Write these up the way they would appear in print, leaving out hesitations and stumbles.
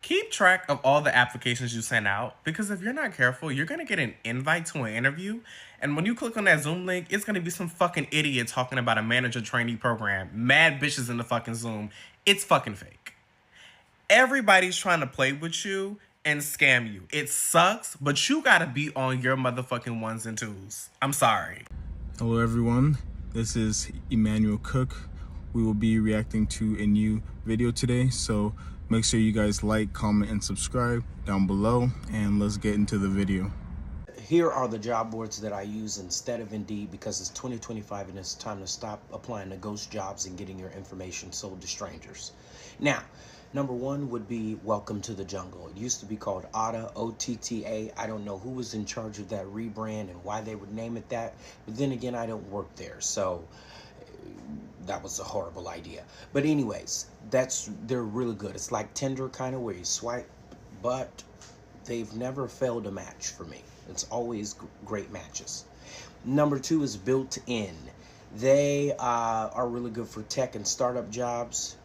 Keep track of all the applications you send out because if you're not careful, you're going to get an invite to an interview. And when you click on that Zoom link, it's going to be some fucking idiot talking about a manager trainee program. Mad bitches in the fucking Zoom. It's fucking fake. Everybody's trying to play with you and scam you. It sucks, but you got to be on your motherfucking ones and twos. I'm sorry. Hello everyone, this is Emmanuel Cook. We will be reacting to a new video today, so make sure you guys like, comment, and subscribe down below, and let's get into the video. Here are the job boards that I use instead of Indeed because it's 2025 and it's time to stop applying to ghost jobs and getting your information sold to strangers. Now, number one would be Welcome to the Jungle. It used to be called OTTA, O-T-T-A. I don't know who was in charge of that rebrand and why they would name it that. But then again, I don't work there, so that was a horrible idea. But anyways, they're really good. It's like Tinder kind of where you swipe, but they've never failed a match for me. It's always great matches. Number two is Built In. They are really good for tech and startup jobs.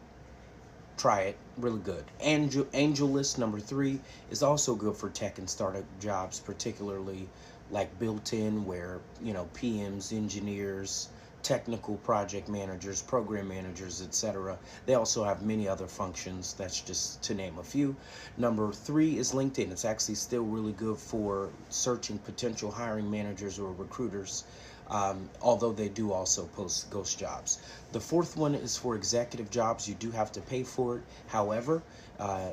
Try it, really good. AngelList, number three, is also good for tech and startup jobs, particularly like Built In, where, you know, PMs, engineers, technical project managers, program managers, etc. They also have many other functions. That's just to name a few. Number three is LinkedIn. It's actually still really good for searching potential hiring managers or recruiters, although they do also post ghost jobs. The fourth one is for executive jobs. You do have to pay for it. However,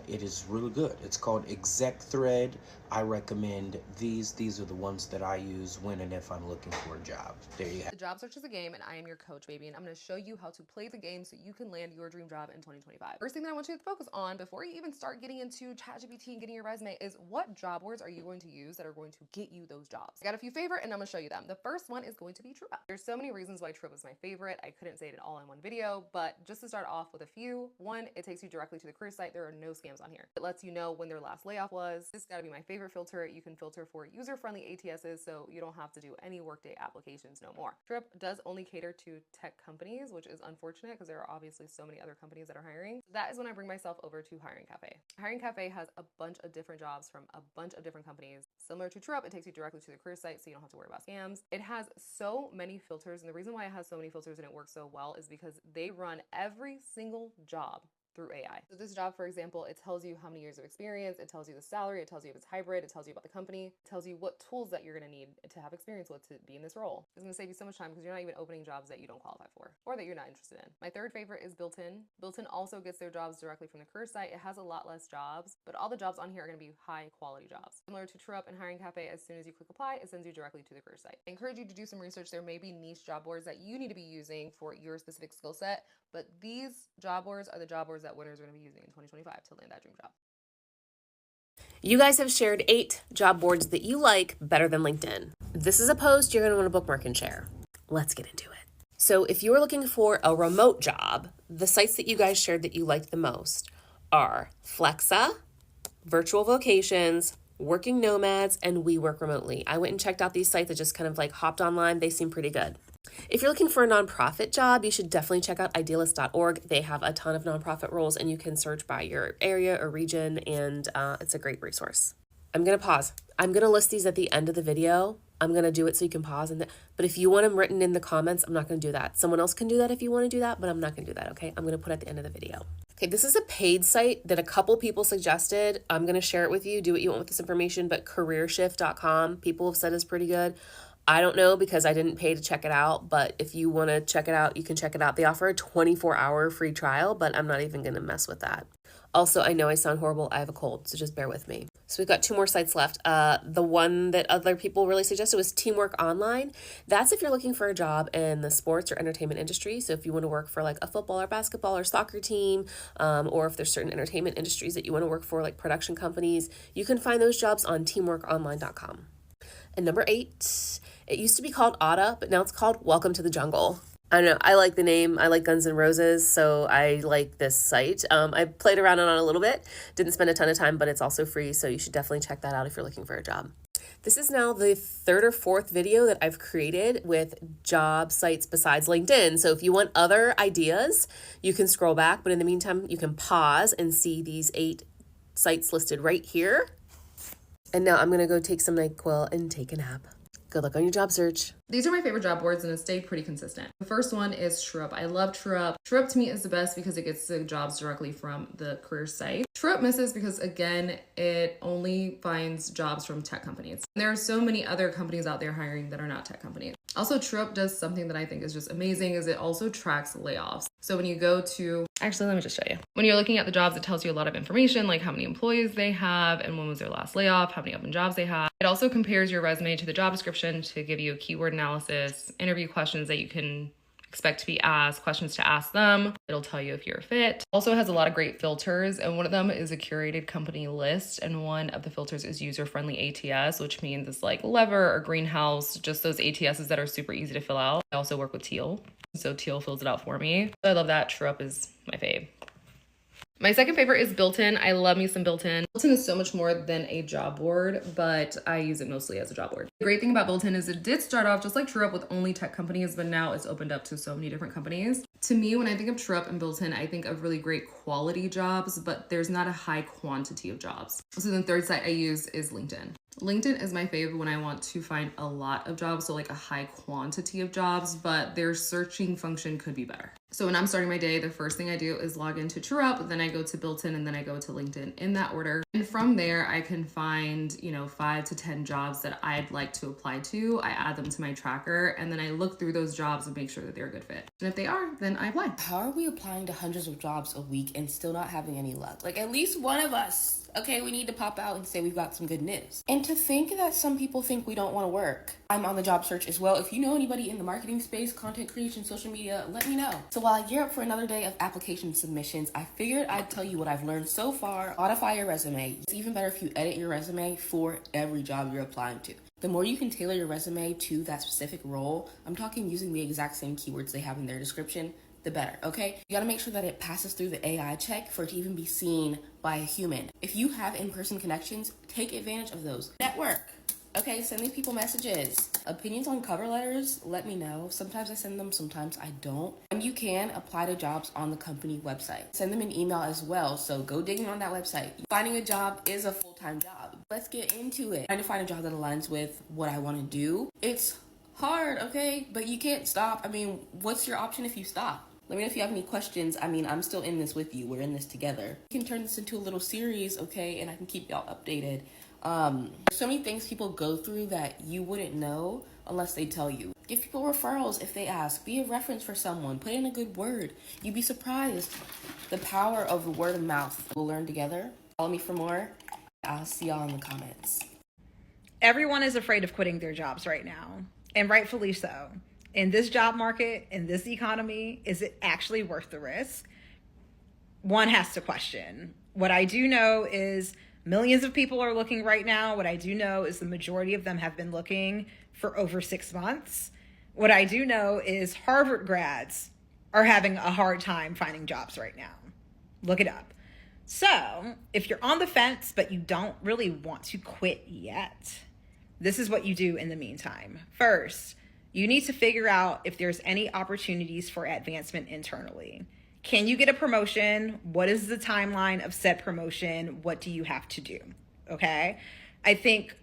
it is really good. It's called ExecThread. I recommend these. These are the ones that I use when and if I'm looking for a job. There you have it. The Job Search is a game, and I am your coach, baby, and I'm going to show you how to play the game so you can land your dream job in 2025. First thing that I want you to focus on before you even start getting into ChatGPT and getting your resume is what job boards are you going to use that are going to get you those jobs. I got a few favorite, and I'm going to show you them. The first one is going to be TrueUp. There's so many reasons why TrueUp is my favorite. I couldn't say it all in one video, but just to start off with a few. One, it takes you directly to the career site. There are no scams on here. It lets you know when their last layoff was. This got to be my favorite filter. You can filter for user-friendly ATSs, so you don't have to do any Workday applications no more. TrueUp does only cater to tech companies, which is unfortunate because there are obviously so many other companies that are hiring. That is when I bring myself over to Hiring Cafe. Hiring Cafe has a bunch of different jobs from a bunch of different companies. Similar to TrueUp, it takes you directly to the career site, so you don't have to worry about scams. It has so many filters, and the reason why it has so many filters and it works so well is because they run every single job through AI. So this job, for example, it tells you how many years of experience, it tells you the salary, it tells you if it's hybrid, it tells you about the company, it tells you what tools that you're going to need to have experience with to be in this role. It's going to save you so much time because you're not even opening jobs that you don't qualify for or that you're not interested in. My third favorite is Built In. Built In also gets their jobs directly from the career site. It has a lot less jobs, but all the jobs on here are going to be high quality jobs. Similar to TrueUp and Hiring Cafe, as soon as you click apply, it sends you directly to the career site. I encourage you to do some research. There may be niche job boards that you need to be using for your specific skill set, but these job boards are the job boards that winners are going to be using in 2025 to land that dream job. You guys have shared 8 job boards that you like better than LinkedIn. This is a post you're going to want to bookmark and share. Let's get into it. So if you're looking for a remote job, the sites that you guys shared that you liked the most are Flexa, Virtual Vocations, Working Nomads, and We Work Remotely. I went and checked out these sites. I just kind of like hopped online. They seem pretty good. If you're looking for a nonprofit job, you should definitely check out idealist.org. They have a ton of nonprofit roles and you can search by your area or region, and it's a great resource. I'm going to pause. I'm going to list these at the end of the video. I'm going to do it so you can pause. But if you want them written in the comments, I'm not going to do that. Someone else can do that if you want to do that, but I'm not going to do that, okay? I'm going to put it at the end of the video. Okay, this is a paid site that a couple people suggested. I'm going to share it with you. Do what you want with this information, but careershift.com, people have said is pretty good. I don't know because I didn't pay to check it out, but if you want to check it out, you can check it out. They offer a 24-hour free trial, but I'm not even going to mess with that. Also, I know I sound horrible. I have a cold, so just bear with me. So we've got 2 more sites left. The one that other people really suggested was Teamwork Online. That's if you're looking for a job in the sports or entertainment industry. So if you want to work for like a football or basketball or soccer team, or if there's certain entertainment industries that you want to work for, like production companies, you can find those jobs on teamworkonline.com. And number 8, it used to be called OTTA, but now it's called Welcome to the Jungle. I don't know, I like the name. I like Guns N' Roses, so I like this site. I played around on it a little bit, didn't spend a ton of time, but it's also free, so you should definitely check that out if you're looking for a job. This is now the 3rd or 4th video that I've created with job sites besides LinkedIn. So if you want other ideas, you can scroll back, but in the meantime, you can pause and see these 8 sites listed right here. And now I'm going to go take some NyQuil and take a nap. Good luck on your job search. These are my favorite job boards and it stayed pretty consistent. The first one is TrueUp. I love TrueUp. TrueUp to me is the best because it gets the jobs directly from the career site. TrueUp misses because, again, it only finds jobs from tech companies. And there are so many other companies out there hiring that are not tech companies. Also, TrueUp does something that I think is just amazing is it also tracks layoffs. So when you go to, actually, let me just show you. When you're looking at the jobs, it tells you a lot of information, like how many employees they have and when was their last layoff, how many open jobs they have. It also compares your resume to the job description to give you a keyword analysis, interview questions that you can expect to be asked, questions to ask them. It'll tell you if you're a fit. Also has a lot of great filters, and one of them is a curated company list, and one of the filters is user-friendly ATS, which means it's like Lever or Greenhouse, just those ATSs that are super easy to fill out. I also work with Teal, so Teal fills it out for me. I love that. TrueUp is my fave. My second favorite is Built-In. I love me some Built-In. Built-In is so much more than a job board, but I use it mostly as a job board. The great thing about Built-In is it did start off just like TrueUp with only tech companies, but now it's opened up to so many different companies. To me, when I think of TrueUp and Built-In, I think of really great quality jobs, but there's not a high quantity of jobs. So the third site I use is LinkedIn. LinkedIn is my favorite when I want to find a lot of jobs, so like a high quantity of jobs, but their searching function could be better. So when I'm starting my day, the first thing I do is log into TrueUp, then I go to Built-In, and then I go to LinkedIn in that order. And from there, I can find, 5 to 10 jobs that I'd like to apply to. I add them to my tracker, and then I look through those jobs and make sure that they're a good fit. And if they are, then I apply. How are we applying to hundreds of jobs a week and still not having any luck? Like, at least one of us, okay, we need to pop out and say we've got some good news. And to think that some people think we don't want to work. I'm on the job search as well. If you know anybody in the marketing space, content creation, social media, let me know. So while I gear up for another day of application submissions, I figured I'd tell you what I've learned so far. Modify your resume. It's even better if you edit your resume for every job you're applying to. The more you can tailor your resume to that specific role, I'm talking using the exact same keywords they have in their description, the better, okay? You gotta make sure that it passes through the AI check for it to even be seen by a human. If you have in-person connections, take advantage of those. Network, okay? Send these people messages. Opinions on cover letters, let me know. Sometimes I send them, sometimes I don't. And you can apply to jobs on the company website. Send them an email as well, so go digging on that website. Finding a job is a full-time job. Let's get into it. Trying to find a job that aligns with what I wanna do. It's hard, okay? But you can't stop. I mean, what's your option if you stop? Let me know if you have any questions. I mean, I'm still in this with you. We're in this together. You can turn this into a little series, okay? And I can keep y'all updated. There's so many things people go through that you wouldn't know unless they tell you. Give people referrals if they ask. Be a reference for someone. Put in a good word. You'd be surprised. The power of the word of mouth. We'll learn together. Follow me for more. I'll see y'all in the comments. Everyone is afraid of quitting their jobs right now, and rightfully so. In this job market, in this economy, is it actually worth the risk? One has to question. What I do know is millions of people are looking right now. What I do know is the majority of them have been looking for over 6 months. What I do know is Harvard grads are having a hard time finding jobs right now. Look it up. So if you're on the fence, but you don't really want to quit yet, this is what you do in the meantime. First, you need to figure out if there's any opportunities for advancement internally. Can you get a promotion? What is the timeline of said promotion? What do you have to do? Okay? I think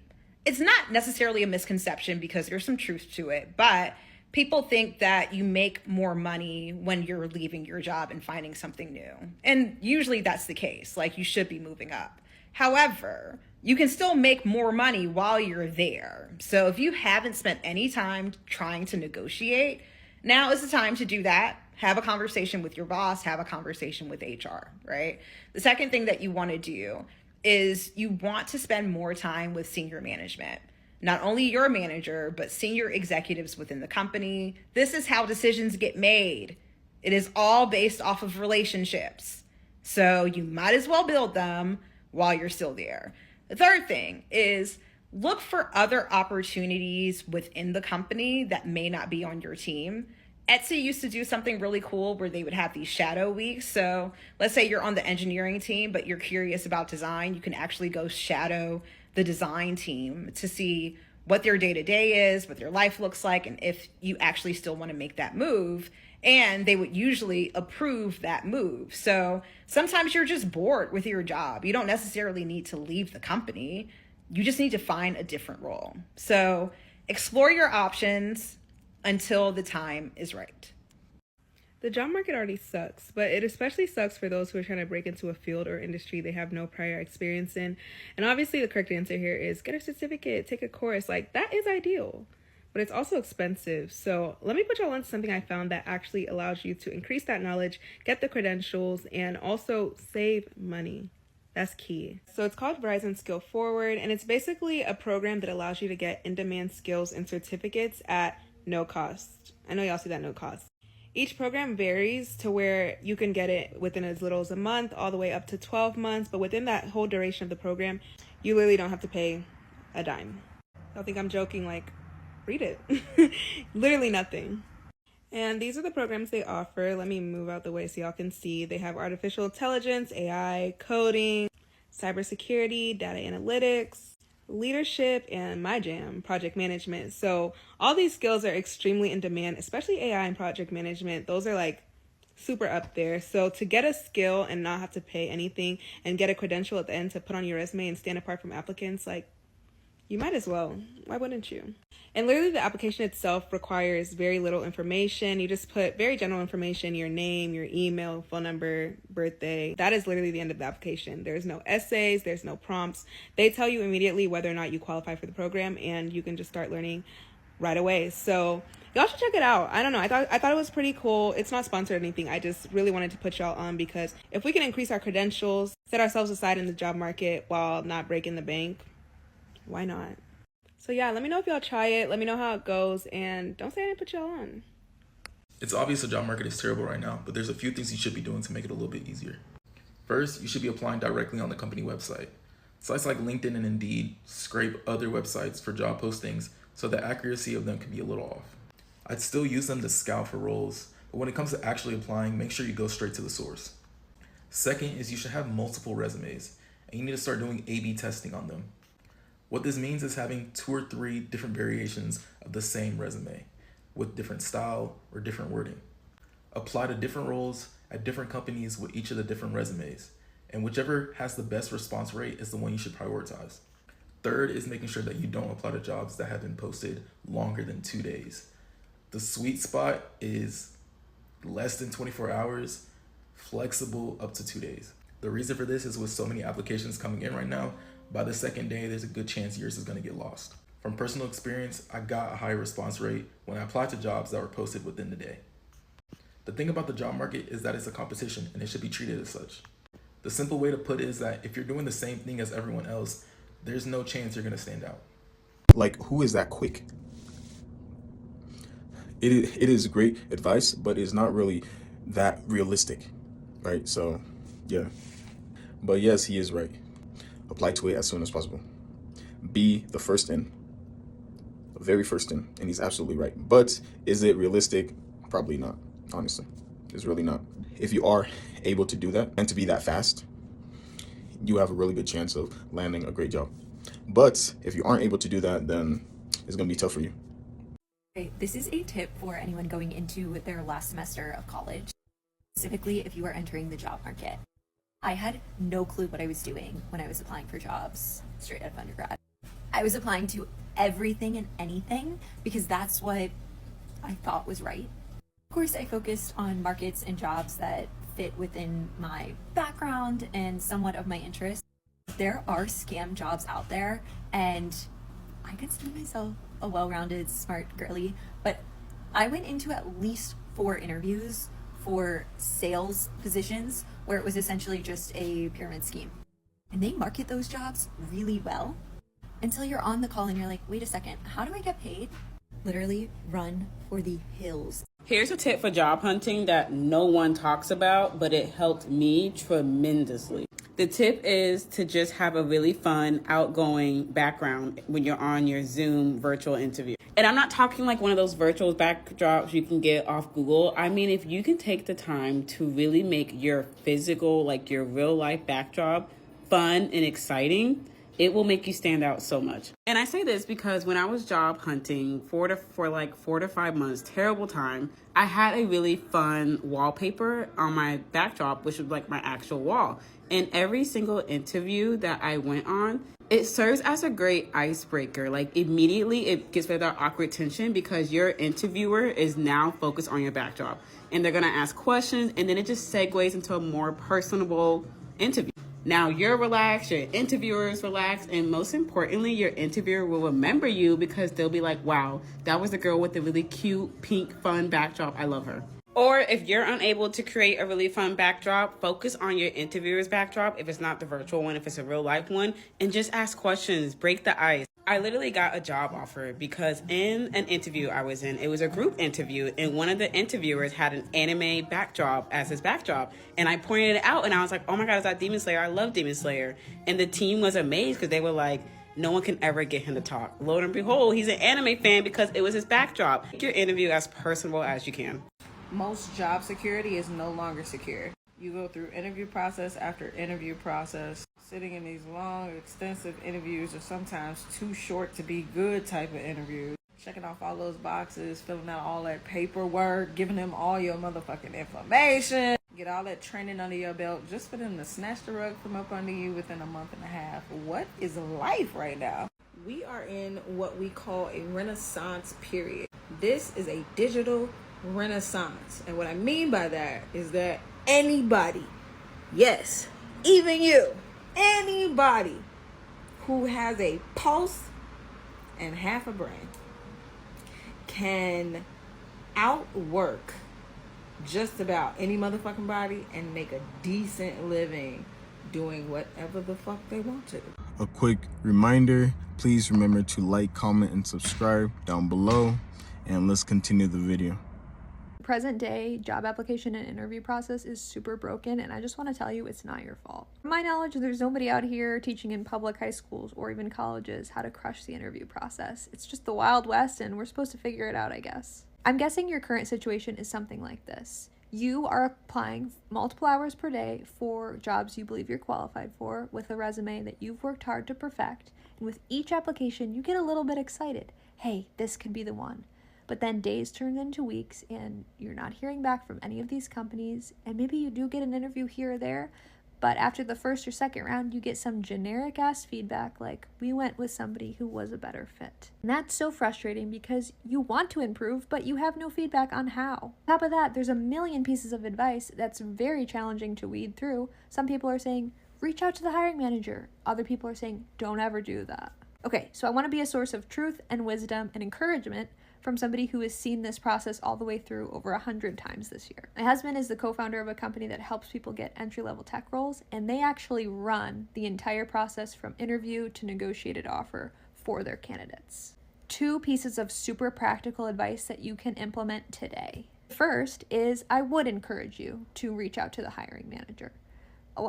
it's not necessarily a misconception because there's some truth to it, but people think that you make more money when you're leaving your job and finding something new. And usually that's the case. Like, you should be moving up. However, you can still make more money while you're there. So if you haven't spent any time trying to negotiate, now is the time to do that. Have a conversation with your boss, have a conversation with HR, right? The second thing that you want to do is you want to spend more time with senior management. Not only your manager, but senior executives within the company. This is how decisions get made. It is all based off of relationships. So you might as well build them while you're still there. The third thing is look for other opportunities within the company that may not be on your team. Etsy used to do something really cool where they would have these shadow weeks. So let's say you're on the engineering team, but you're curious about design. You can actually go shadow the design team to see what their day-to-day is, what their life looks like, and if you actually still want to make that move. And they would usually approve that move. So sometimes you're just bored with your job. You don't necessarily need to leave the company. You just need to find a different role. So explore your options until the time is right. The job market already sucks, but it especially sucks for those who are trying to break into a field or industry they have no prior experience in. And obviously the correct answer here is get a certificate, take a course. Like, that is ideal, but it's also expensive. So let me put y'all on something I found that actually allows you to increase that knowledge, get the credentials, and also save money. That's key. So it's called Verizon Skill Forward, and it's basically a program that allows you to get in-demand skills and certificates at no cost. I know y'all see that no cost. Each program varies to where you can get it within as little as a month, all the way up to 12 months. But within that whole duration of the program, you literally don't have to pay a dime. Y'all think I'm joking? Like, read it. Literally nothing. And these are the programs they offer. Let me move out the way so y'all can see. They have artificial intelligence, AI, coding, cybersecurity, data analytics, leadership, and my jam, project management. So all these skills are extremely in demand, especially AI and project management. Those are like super up there. So to get a skill and not have to pay anything and get a credential at the end to put on your resume and stand apart from applicants, like, you might as well. Why wouldn't you? And literally the application itself requires very little information. You just put very general information, your name, your email, phone number, birthday. That is literally the end of the application. There's no essays, there's no prompts. They tell you immediately whether or not you qualify for the program, and you can just start learning right away. So y'all should check it out. I don't know. I thought it was pretty cool. It's not sponsored or anything. I just really wanted to put y'all on because if we can increase our credentials, set ourselves aside in the job market while not breaking the bank, why not? So yeah, let me know if y'all try it. Let me know how it goes, and don't say I didn't put y'all on. It's obvious the job market is terrible right now, but there's a few things you should be doing to make it a little bit easier. First, you should be applying directly on the company website. Sites like LinkedIn and Indeed scrape other websites for job postings, so the accuracy of them can be a little off. I'd still use them to scout for roles, but when it comes to actually applying, make sure you go straight to the source. Second is you should have multiple resumes, and you need to start doing A/B testing on them. What this means is having 2 or 3 different variations of the same resume with different style or different wording. Apply to different roles at different companies with each of the different resumes, and whichever has the best response rate is the one you should prioritize. Third is making sure that you don't apply to jobs that have been posted longer than 2 days. The sweet spot is less than 24 hours, flexible up to 2 days. The reason for this is with so many applications coming in right now, by the second day, there's a good chance yours is going to get lost. From personal experience, I got a higher response rate when I applied to jobs that were posted within the day. The thing about the job market is that it's a competition and it should be treated as such. The simple way to put it is that if you're doing the same thing as everyone else, there's no chance you're going to stand out. Like, who is that quick? It is great advice, but it's not really that realistic, right? So, yeah. But yes, he is right. Apply to it as soon as possible. Be the first in, the very first in, and he's absolutely right. But is it realistic? Probably not, honestly. It's really not. If you are able to do that and to be that fast, you have a really good chance of landing a great job. But if you aren't able to do that, then it's gonna be tough for you. Okay, this is a tip for anyone going into their last semester of college, specifically if you are entering the job market. I had no clue what I was doing when I was applying for jobs straight out of undergrad. I was applying to everything and anything because that's what I thought was right. Of course, I focused on markets and jobs that fit within my background and somewhat of my interest. There are scam jobs out there, and I consider myself a well-rounded, smart girly, but I went into at least 4 interviews for sales positions where it was essentially just a pyramid scheme. And they market those jobs really well until you're on the call and you're like, wait a second, how do I get paid? Literally run for the hills. Here's a tip for job hunting that no one talks about, but it helped me tremendously. The tip is to just have a really fun, outgoing background when you're on your Zoom virtual interview. And I'm not talking like one of those virtual backdrops you can get off Google. I mean, if you can take the time to really make your physical, like your real life backdrop fun and exciting, It will make you stand out so much. And I say this because when I was job hunting for like 4 to 5 months, terrible time, I had a really fun wallpaper on my backdrop, which was like my actual wall. And every single interview that I went on, it serves as a great icebreaker. Like immediately it gets rid of that awkward tension because your interviewer is now focused on your backdrop. And they're gonna ask questions, and then it just segues into a more personable interview. Now you're relaxed, your interviewer is relaxed, and most importantly, your interviewer will remember you because they'll be like, wow, that was the girl with the really cute, pink, fun backdrop. I love her. Or if you're unable to create a really fun backdrop, focus on your interviewer's backdrop, if it's not the virtual one, if it's a real life one, and just ask questions, break the ice. I literally got a job offer because in an interview I was in, it was a group interview, and one of the interviewers had an anime backdrop as his backdrop. And I pointed it out and I was like, oh my God, is that Demon Slayer? I love Demon Slayer. And the team was amazed because they were like, no one can ever get him to talk. Lo and behold, he's an anime fan because it was his backdrop. Make your interview as personable as you can. Most job security is no longer secure. You go through interview process after interview process. Sitting in these long, extensive interviews are sometimes too short to be good type of interviews. Checking off all those boxes, filling out all that paperwork, giving them all your motherfucking information. Get all that training under your belt just for them to snatch the rug from up under you within a month and a half. What is life right now? We are in what we call a renaissance period. This is a digital renaissance. And what I mean by that is that anybody, yes, even you, anybody who has a pulse and half a brain can outwork just about any motherfucking body and make a decent living doing whatever the fuck they want to. A quick reminder, please remember to like, comment, and subscribe down below, and let's continue the video. Present day job application and interview process is super broken, and I just want to tell you it's not your fault. From my knowledge, there's nobody out here teaching in public high schools or even colleges how to crush the interview process. It's just the Wild West, and we're supposed to figure it out, I guess. I'm guessing your current situation is something like this. You are applying multiple hours per day for jobs you believe you're qualified for with a resume that you've worked hard to perfect, and with each application you get a little bit excited. Hey, this could be the one. But then days turn into weeks and you're not hearing back from any of these companies, and maybe you do get an interview here or there, but after the first or second round you get some generic ass feedback like, we went with somebody who was a better fit. And that's so frustrating because you want to improve, but you have no feedback on how. On top of that, there's a million pieces of advice that's very challenging to weed through. Some people are saying, reach out to the hiring manager. Other people are saying, don't ever do that. Okay, so I want to be a source of truth and wisdom and encouragement from somebody who has seen this process all the way through over 100 times this year. My husband is the co-founder of a company that helps people get entry-level tech roles, and they actually run the entire process from interview to negotiated offer for their candidates. 2 pieces of super practical advice that you can implement today. First is, I would encourage you to reach out to the hiring manager.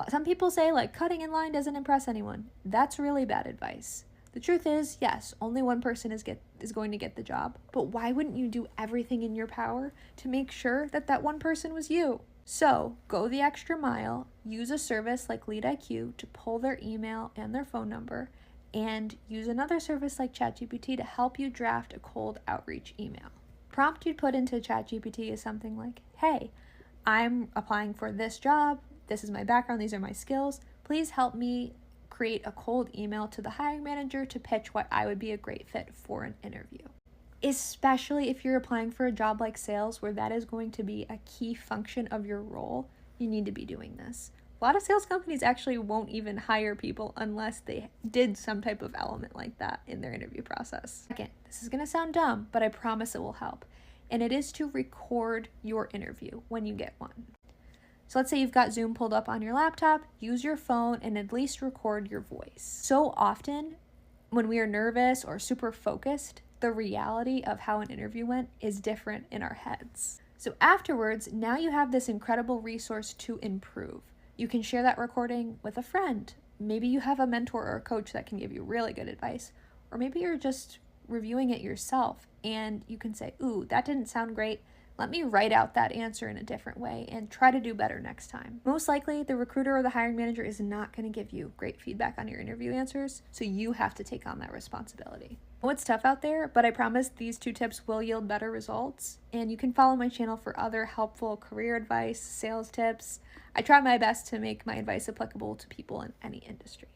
Some people say like cutting in line doesn't impress anyone. That's really bad advice. The truth is, yes, only one person is going to get the job, but why wouldn't you do everything in your power to make sure that that one person was you? So go the extra mile, use a service like LeadIQ to pull their email and their phone number, and use another service like ChatGPT to help you draft a cold outreach email. Prompt you'd put into ChatGPT is something like, hey, I'm applying for this job, this is my background, these are my skills, please help me create a cold email to the hiring manager to pitch why I would be a great fit for an interview. Especially if you're applying for a job like sales where that is going to be a key function of your role, you need to be doing this. A lot of sales companies actually won't even hire people unless they did some type of element like that in their interview process. Again, this is going to sound dumb, but I promise it will help. And it is to record your interview when you get one. So let's say you've got Zoom pulled up on your laptop, use your phone and at least record your voice. So often when we are nervous or super focused, the reality of how an interview went is different in our heads. So afterwards, now you have this incredible resource to improve. You can share that recording with a friend. Maybe you have a mentor or a coach that can give you really good advice, or maybe you're just reviewing it yourself and you can say, ooh, that didn't sound great. let me write out that answer in a different way and try to do better next time. Most likely, the recruiter or the hiring manager is not going to give you great feedback on your interview answers, so you have to take on that responsibility. Oh, it's tough out there, but I promise these 2 tips will yield better results, and you can follow my channel for other helpful career advice, sales tips. I try my best to make my advice applicable to people in any industry.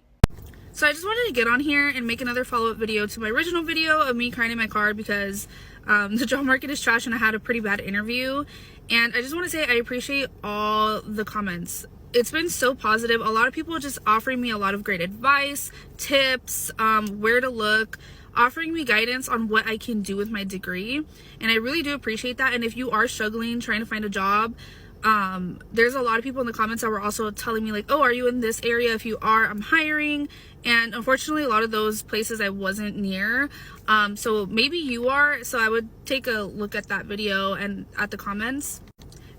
So I just wanted to get on here and make another follow-up video to my original video of me crying in my car because the job market is trash and I had a pretty bad interview. And I just want to say I appreciate all the comments. It's been so positive. A lot of people just offering me a lot of great advice, tips, where to look, offering me guidance on what I can do with my degree. And I really do appreciate that. And if you are struggling trying to find a job, there's a lot of people in the comments that were also telling me like, oh, are you in this area? If you are, I'm hiring. And unfortunately, a lot of those places I wasn't near. So maybe you are. So I would take a look at that video and at the comments.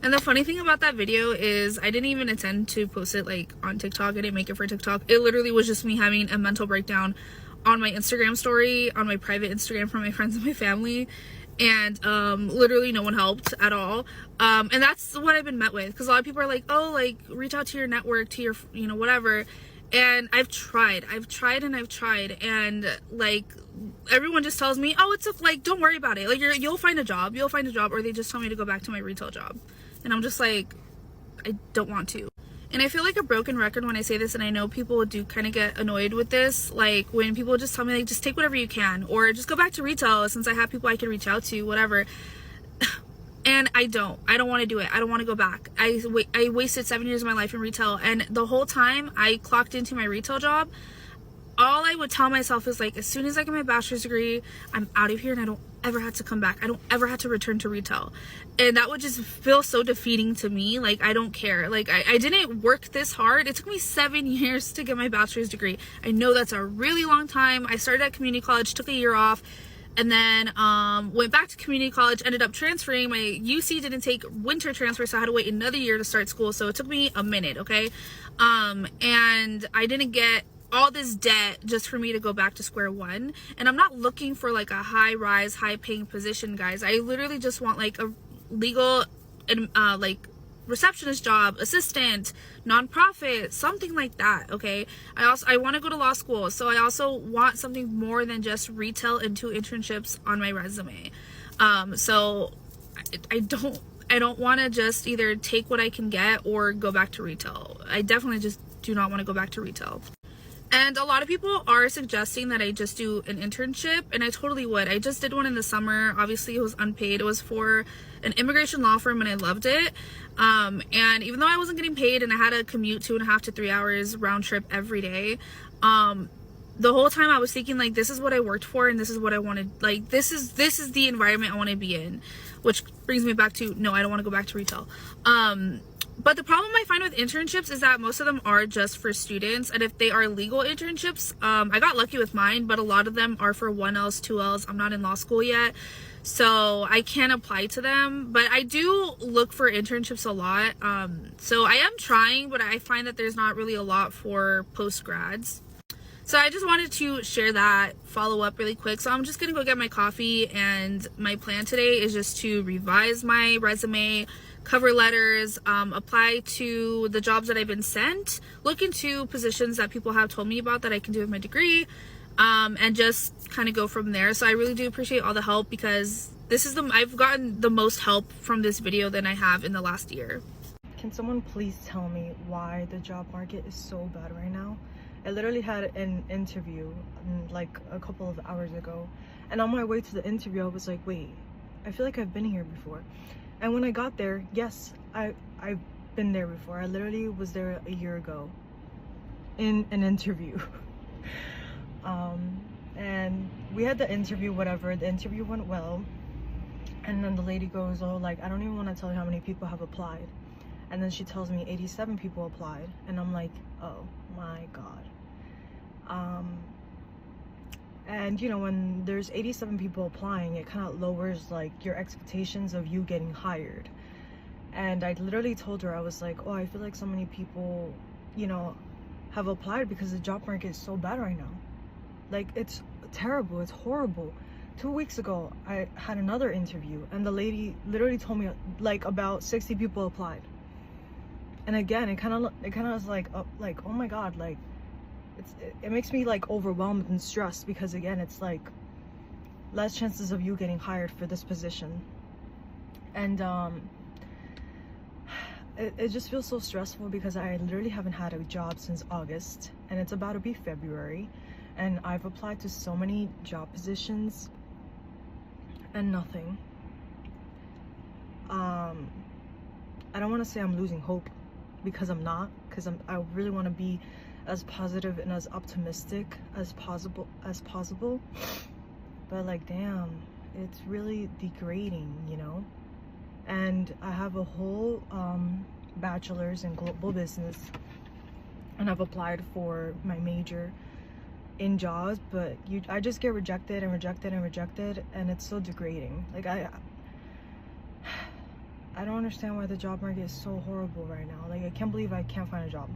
And the funny thing about that video is I didn't even intend to post it like on TikTok. I didn't make it for TikTok. It literally was just me having a mental breakdown on my Instagram story, on my private Instagram for my friends and my family. And literally no one helped at all. And that's what I've been met with, because a lot of people are like, oh, like reach out to your network, to your, you know, whatever. And I've tried and like everyone just tells me, oh, it's like, don't worry about it, like you'll find a job, or they just tell me to go back to my retail job. And I'm just like, I don't want to. And I feel like a broken record when I say this, and I know people do kind of get annoyed with this, like when people just tell me like, just take whatever you can, or just go back to retail since I have people I can reach out to, whatever. And I don't want to do it. I don't want to go back. I wasted 7 years of my life in retail, and the whole time I clocked into my retail job, all I would tell myself is like, as soon as I get my bachelor's degree, I'm out of here and I don't ever have to come back. I don't ever have to return to retail. And that would just feel so defeating to me. Like, I don't care. Like, I didn't work this hard. It took me 7 years to get my bachelor's degree. I know that's a really long time. I started at community college, took a year off, and then went back to community college, ended up transferring. My UC didn't take winter transfer, so I had to wait another year to start school. So it took me a minute, okay? And I didn't get all this debt just for me to go back to square one. And I'm not looking for like a high-rise, high-paying position, guys. I literally just want like a legal, like receptionist job, assistant, nonprofit, something like that, okay? I want to go to law school, so I also want something more than just retail and 2 internships on my resume. So I don't want to just either take what I can get or go back to retail. I definitely just do not want to go back to retail. And a lot of people are suggesting that I just do an internship, and I totally would. I just did one in the summer. Obviously, it was unpaid. It was for an immigration law firm, and I loved it. And even though I wasn't getting paid and I had to commute 2.5 to 3 hours round trip every day, the whole time I was thinking like, this is what I worked for and this is what I wanted. Like, this is the environment I want to be in, which brings me back to, no, I don't want to go back to retail. But the problem I find with internships is that most of them are just for students, and if they are legal internships, I got lucky with mine, but a lot of them are for 1Ls, 2Ls. I'm not in law school yet, so I can't apply to them, but I do look for internships a lot. So I am trying, but I find that there's not really a lot for post-grads. So I just wanted to share that follow up really quick. So I'm just gonna go get my coffee, and my plan today is just to revise my resume, cover letters, apply to the jobs that I've been sent, look into positions that people have told me about that I can do with my degree, and just kind of go from there. So I really do appreciate all the help, because I've gotten the most help from this video than I have in the last year. Can someone please tell me why the job market is so bad right now? I literally had an interview like a couple of hours ago, and on my way to the interview I was like, wait, I feel like I've been here before. And when I got there, yes, I've been there before. I literally was there a year ago in an interview. And we had the interview, whatever. The interview went well. And then the lady goes, oh, like, I don't even want to tell you how many people have applied. And then she tells me 87 people applied. And I'm like, oh my God. And you know, when there's 87 people applying, it kind of lowers like your expectations of you getting hired. And I literally told her, I was like, oh, I feel like so many people, you know, have applied because the job market is so bad right now. Like, it's terrible, it's horrible. 2 weeks ago, I had another interview, and the lady literally told me like about 60 people applied. And again, it kind of was like oh my god, like it makes me like overwhelmed and stressed, because again, it's like less chances of you getting hired for this position. And it just feels so stressful, because I literally haven't had a job since August, and it's about to be February, and I've applied to so many job positions and nothing. I don't want to say I'm losing hope, because I'm not, because I really want to be as positive and as optimistic as possible, but like, damn, it's really degrading, you know. And I have a whole bachelor's in global business, and I've applied for my major in jobs, but I just get rejected and rejected and rejected, and it's so degrading. Like I don't understand why the job market is so horrible right now. Like I can't believe I can't find a job.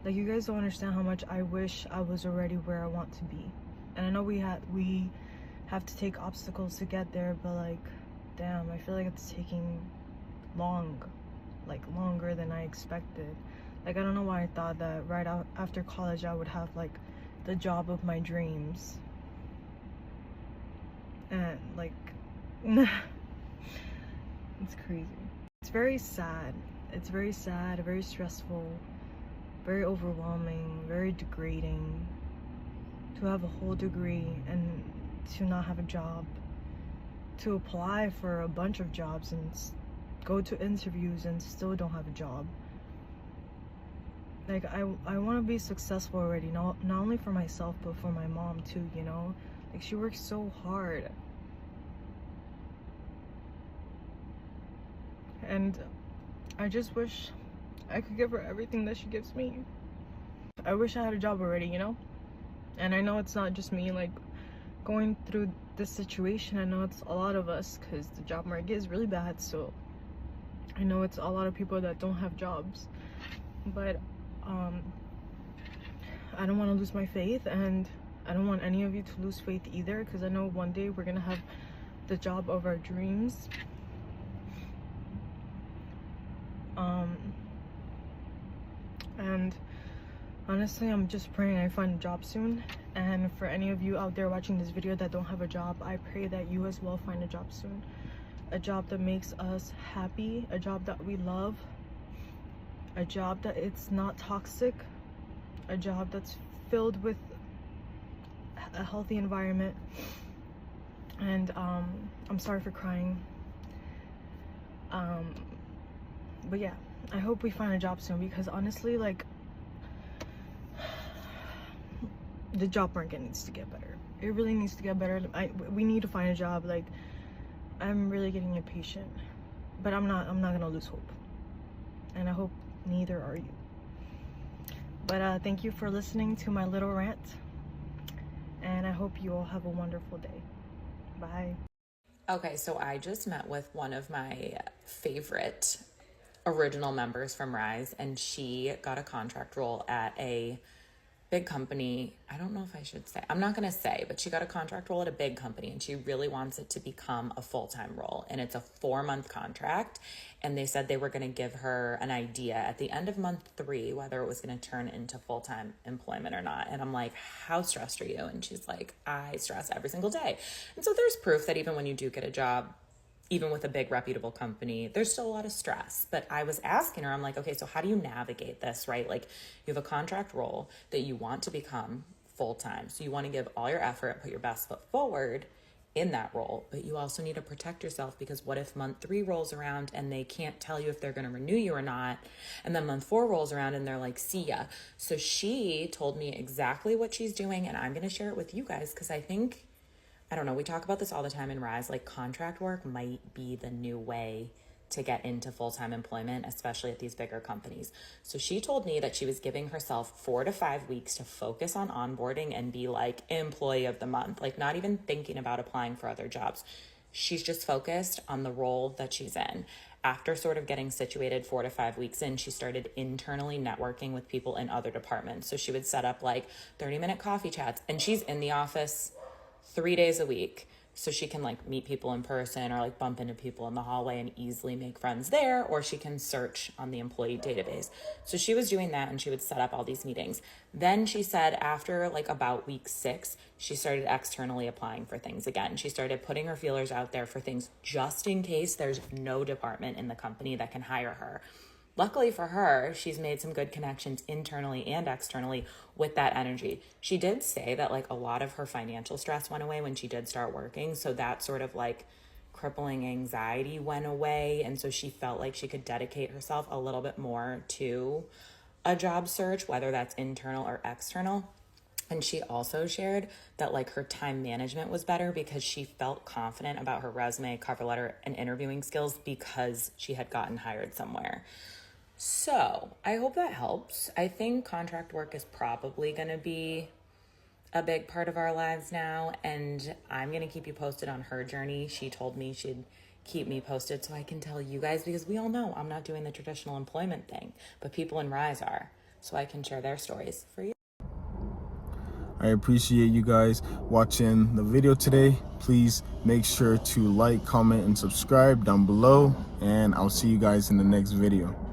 Like you guys don't understand how much I wish I was already where I want to be. And I know we have to take obstacles to get there, but like, damn, I feel like it's taking longer than I expected. Like I don't know why I thought that right after college I would have like the job of my dreams, and like it's crazy. It's very sad, very stressful, very overwhelming, very degrading to have a whole degree and to not have a job, to apply for a bunch of jobs and go to interviews and still don't have a job. Like I want to be successful already, not only for myself but for my mom too, you know. Like she works so hard, and I just wish I could give her everything that she gives me. I wish I had a job already, you know. And I know it's not just me like going through this situation. I know it's a lot of us, because the job market is really bad, so I know it's a lot of people that don't have jobs. But I don't want to lose my faith, and I don't want any of you to lose faith either, because I know one day we're gonna have the job of our dreams. And honestly, I'm just praying I find a job soon. And for any of you out there watching this video that don't have a job, I pray that you as well find a job soon. A job that makes us happy, a job that we love, a job that it's not toxic, a job that's filled with a healthy environment. And I'm sorry for crying. But yeah, I hope we find a job soon, because honestly, like, the job market needs to get better. It really needs to get better. We need to find a job. Like, I'm really getting impatient, but I'm not gonna lose hope, and I hope neither are you. But thank you for listening to my little rant, and I hope you all have a wonderful day. Bye. Okay, so I just met with one of my favorite original members from Rise, and she got a contract role at a big company. I don't know if I should say, I'm not going to say, but she got a contract role at a big company, and she really wants it to become a full-time role. And it's a 4-month contract. And they said they were going to give her an idea at the end of month 3, whether it was going to turn into full-time employment or not. And I'm like, how stressed are you? And she's like, I stress every single day. And so there's proof that even when you do get a job, even with a big reputable company, there's still a lot of stress. But I was asking her, I'm like, okay, so how do you navigate this, right? Like, you have a contract role that you want to become full-time. So you want to give all your effort, put your best foot forward in that role, but you also need to protect yourself, because what if month 3 rolls around and they can't tell you if they're going to renew you or not? And then month 4 rolls around and they're like, see ya. So she told me exactly what she's doing, and I'm going to share it with you guys, because I think, I don't know, we talk about this all the time in Rise, like contract work might be the new way to get into full-time employment, especially at these bigger companies. So she told me that she was giving herself 4 to 5 weeks to focus on onboarding and be like employee of the month, like not even thinking about applying for other jobs. She's just focused on the role that she's in. After sort of getting situated 4 to 5 weeks in, she started internally networking with people in other departments. So she would set up like 30-minute coffee chats, and she's in the office 3 days a week. So she can like meet people in person or like bump into people in the hallway and easily make friends there, or she can search on the employee database. So she was doing that and she would set up all these meetings. Then she said after like about week 6, she started externally applying for things again. She started putting her feelers out there for things just in case there's no department in the company that can hire her. Luckily for her, she's made some good connections internally and externally with that energy. She did say that like a lot of her financial stress went away when she did start working. So that sort of like crippling anxiety went away. And so she felt like she could dedicate herself a little bit more to a job search, whether that's internal or external. And she also shared that like her time management was better because she felt confident about her resume, cover letter, and interviewing skills because she had gotten hired somewhere. So I hope that helps. I think contract work is probably going to be a big part of our lives now, and I'm going to keep you posted on her journey. She told me she'd keep me posted so I can tell you guys, because we all know I'm not doing the traditional employment thing, but people in Rise are, so I can share their stories for you. I appreciate you guys watching the video today. Please make sure to like, comment, and subscribe down below, and I'll see you guys in the next video.